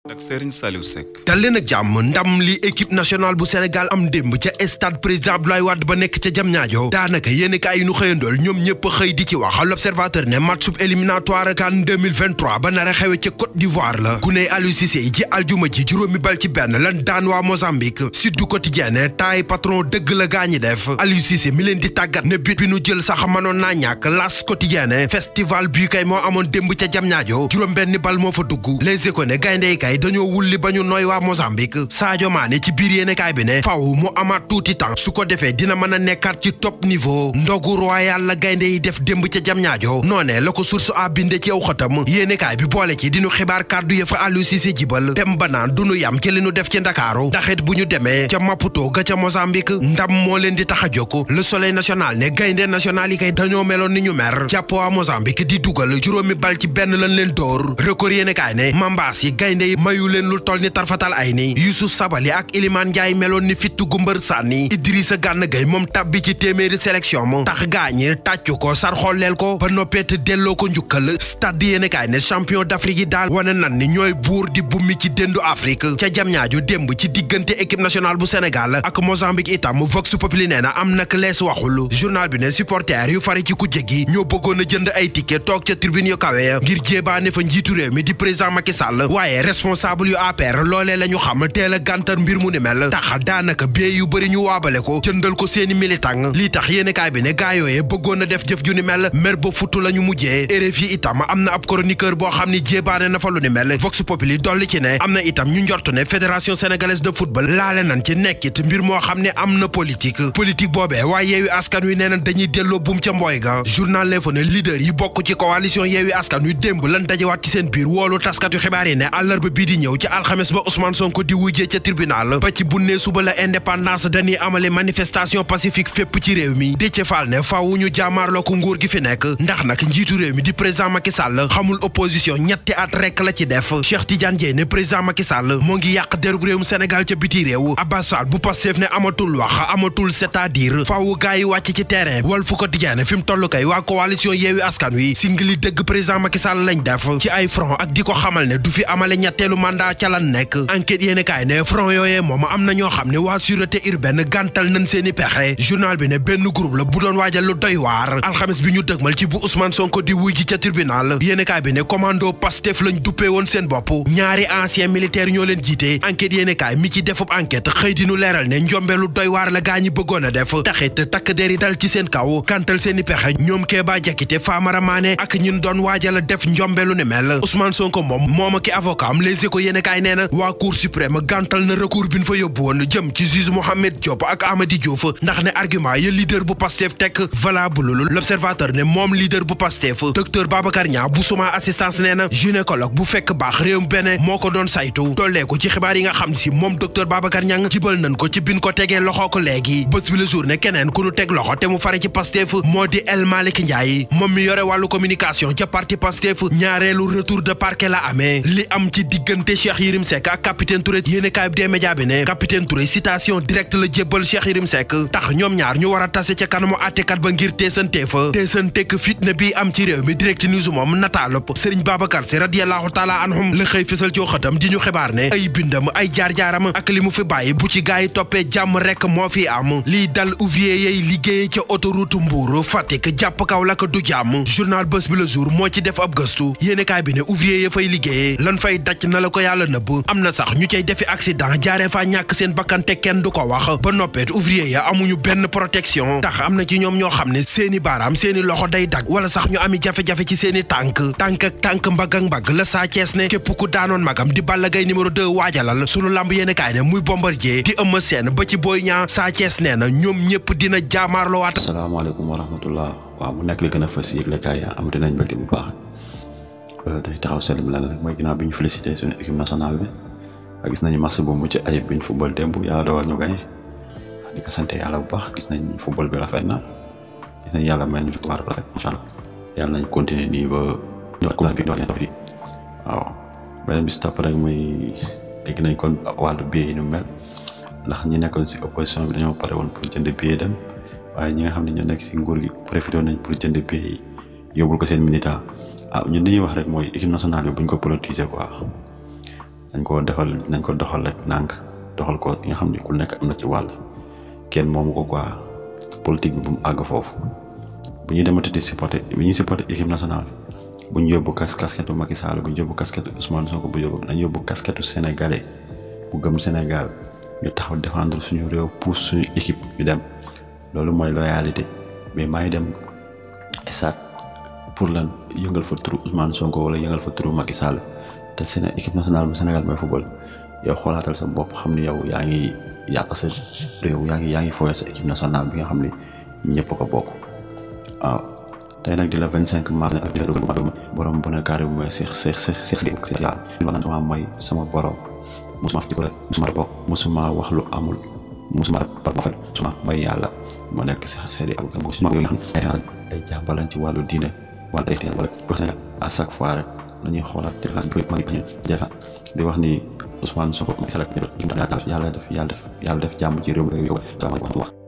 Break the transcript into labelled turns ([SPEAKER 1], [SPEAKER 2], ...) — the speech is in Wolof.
[SPEAKER 1] ak Serigne Saliou Seck.
[SPEAKER 2] dal leen ak jàmm ndam li équipe nationale bu Sénégal am démb ca stade président Abdoulaye Wade ba nekk ca Diamniadio daanaka yéenekaay yi nu xëyandool ñoom ñëpp xëy di ci wax l'observateur ne match éliminatoire CAN 2023 ba nar a xewe ca Côte d'Ivoire la ku ne Aliou Cissé yi ci aljuma ji juróomi bal ci benn lan daan waa Mozambique Sud du Quotidien ne taay patron dëgg la gaañi def Aliou Cissé mi leen di tàggat ne but bi nu jël sax mënoon naa ñàkk L'As Quotidien ne festival bi kay moo amoon démb ca Diamniadio juróom benn bal moo fa dugg Les Échos ne gaynde kay dañoo wulli ba ñu nooy waa Mozambique Sadio Mané ci biir yéenekaay bi ne faw mu amaat tuuti temps su ko defee dina mën a nekkaat ci top niveau ndogu royal la gaynde yi def démb ca Diamniadio noonee la ko source a binde ci aw xëtam yéenekaay bi boole ci dinu xibaar kàddu ya fa Aliou Cissé jibal dem ba naan du nu yam ci li nu def ci Ndakaaru ndaxit bu ñu demee ca Maputo ga ca Mozambique ndam moo leen di tax a jóg Le Soleil national ne gaynde national yi kay dañoo meloon ni ñu mer jàpp waa Mozambique di dugal juróomi bal ci benn lan leen dóor record yéenekaay ne mambaas yi gaynde yi mayu leen lu toll ni tarfatal ay ni Youssouf Sabaly ak Iliman Ndiaye meloon ni fittu gumbër sànni Idrissa Gana Gueye moom tabbi ci téeméeri sélection mo tax gaañi tàccu ko sar xolleel ko ba noppeet delloo ko njukkal stade yéenekaay ne champion d'Afrique yi daal wane nan ni ñooy buur di bummi ci déndu Afrique ca Diamniadio démb ci diggante équipe nationale bu Sénégal ak Mozambique itam Vox Populi nee na am nak lees waxul journal bi ne supporter yu fari ci kujje gi ñoo bëggoon a jënd ay ticket toog ca tribune yu kawe ngir jéebaane fa njiitu réew mi di président Macky Sall waaye responsable yu APR loolee la ñu xam teel a gàntar mbir mu ni mel tax daanaka bee yu bëri ñu waabale ko jëndal ko seeni militant lii tax yéenekaay bi ne gaayooyee bëggoon a def jëf ju ni mel mer ba futu la ñu mujjee RFI itam am na ab chroniqueur boo xam ni jéebaane na fa lu ni mel Vox Populi dolli ci ne am na itam ñu njort ne fédération sénégalaise de football laale nan ci nekkit mbir moo xam ne am na politique boobee waaye Yewwi Askan Wi nee na dañuy delloo buum ca mbooy ga journal L'Info ne leader yi bokk ci coalition Yewwi Askan Wi démb lan dajewaat ci seen biir woolu taskatu xibaar yi ne àllarba bii di ñëw ci alxames ba Ousmane Sonko di wujjee ca tribunal ba ci bunnee suba la indépendance dañuy amale manifestation pacifique fépp ci réew mi Déthié Fall ne faaw ñu jaamaarloo ko nguur gi fi nekk ndax nag njiitu réew mi di président Macky Sall xamul opposition ñetti at rek la ci def Cheikh Tidiane Dièye ne président Macky Sall moo ngi yàq derub réewum Sénégal ca biti réew Abbas Fall bu Pastef ne amatul wax amatul c'est-à-dire faaw gaay yi wàcc ci terrain Walf Quotidien ne fi mu toll kay waa coalition Yewwi Askan Wi singli dëgg président Macky Sall lañ def ci ay front ak di ko xamal ne du fi amale ñetteelu mandat ca lan nekk enquête yéenekaay ne front yooyee moom am na ñoo xam ne waa sûreté urbaine gàntal nañ seeni pexe journal bi ne benn groupe la bu doon waajal lu doy waar alxames bi ñu dëgmal ci bu Ousmane Sonko di wuy ji ca tribunal yéenekaay bi ne commando Pastef lañ duppee woon seen bopp ñaari ancien militaire ñoo leen jiite enquête yéenekaay mi ci defub enquête xëy di nu leeral ne njombe lu doy waar la gaa ñi bëggoon a def taxit takk der yi dal ci seen kaw gàntal seeni pexe ñoom Kéba Diakité Famara Mané ak ñin doon waajal a def njombe lu ne mel Ousmane Sonko moom ak avocat am Les Échos yéenekaay nee na waa Cour suprême gàntal na recours bi ñu fa yóbbu woon jëm ci juge Mohamed Diop ak Amady Diouf ndax ne argument ya leader bu Pastef teg valable l'observateur ne moom leader bu Pastef docteur Babacar Niang bu suma assistance nee na gynécologue bu fekk baax réewum Bénin moo ko doon saytu tollee ko ci xibaar yi nga xam si moom docteur Babacar Niang jibal nañ ko ci bin ko tegee loxo ko léegi bés bi le jour ne keneen ku nu teg loxo te mu fare ci Pastef moo di El Malick Ndiaye moom mi yore wàllu communication ca parti Pastef ñaareelu retour de parquet la amee li am ci diggante Cheikh Yérim Seck ak capitaine Touré yéenekaay bi dee média bi ne capitaine Touré citation directe la jébbal Cheikh Yérim Seck tax ñoom ñaar ñu war a tase ca kanamu àttekat ba ngir teesanteek fitna bi am ci réew mi direct news moom nataalop Serigne Babacar Sy radiyallahu taala anhum la xëy fësal ci xëtam di ñu xibaar ne ay bindam ay jaar-jaaram ak li mu fi bàyyi bu ci gaay yi toppee jàmm rek moo fi am lii dal ouvrier yay liggéeye ca autoroute Mbour Fatick jàpp Kaolack du jàmm journal Bës Bi Le Jour moo ci def ab gëstu yéenekaay bi ne ouvrier ya fay liggéeye lan fay daj na la ko yàlla nëbb am na sax ñu cay defi accident jaaree fa ñàkk seen bakkan te kenn du ko wax ba noppeet ouvrier ya amuñu benn protection tax am na ci ñoom ñoo xam ne seeni baaraam seeni loxo day dag wala sax ñu ami jafe-jafe ci seeni tànk ak tànk mbagg ak mbagg la Sa Thiès ne képp ku daanoon magam di Balla Gaye numéro 2 waajalal sunu lamb yéenekaay ne muy Bombardier di Eumeu Sène ba ci Boy Niang Sa Thiès nee na ñoom ñëpp dina jaamaarloowaat.
[SPEAKER 3] asalaamaaleykum wa rahmatullah waaw mu nekk li gën a fës yëglekaay amati nañ mbégte bu baax dañuy taxaw seetlu lan rek mooy ginnaaw bi ñu félicité suñu équipe nationale bi gis nañu match bu mucc ayib bi ñu football démb yàlla dogal ñu gagné di ko sant yàlla bu baax gis nañ football bi rafet na gis nañ yàlla may ñu victoire rafet incha allah yàlla nañ continuer nii ba ñu wax bi waaw beneen bi si topp rek mooy dégg nañ kon wàllu billet yi nu mel ndax ñi nekkoon si opposition bi dañoo pare woon pour jënd billet dem waaye ñi nga xam ne ñoo nekk si nguur gi profité nañ pour jënd billet yi yóbbul ko seen militant ñun dañuy wax rek mooy équipe nationale bi buñ ko politiser quoi nañ ko doxal rek nànk doxal ko nga xam ne ku nekk am na ci wàll kenn moomu ko quoi politique bi bu mu àgg foofu bu ñuy demati di supporter équipe nationale bu ñu yóbbu casquette Macky Sall bu ñu yóbbu casquette Ousmane Sonko bu yóbbu nañ yóbbu casquette sénégalais bu gëm Sénégal ñu taxaw défendre suñu réew pour suñu équipe ñu dem loolu mooy réalité mais maa ngi dem stade pour lan yëngal fa turu Ousmane Sonko wala yëngal fa turu Macky Sall te équipe nationale bu Sénégal mooy football yow xoolaatal sa bopp xam ni yow yaa ngi yàq sa réew yaa ngi fooyee sa équipe nationale bi nga xam ni ñëpp ko bokk waaw. tey nag di la 25 mars ak di la dugal borom bu ne carré bu may seex yàlla may sama borom musuma fi ko musuma bokk musuma wax lu amul musuma ma fa suma may yàlla ma nekk si seedi ak bokk si nga xam ay jàmbalan ci wàllu diine wala ay wala wax na à chaque fois rek nañuy xoolaat ci xalaat bi ma ngi di wax ni Ousmane Sonko yàlla def jàmm ci réew mi wax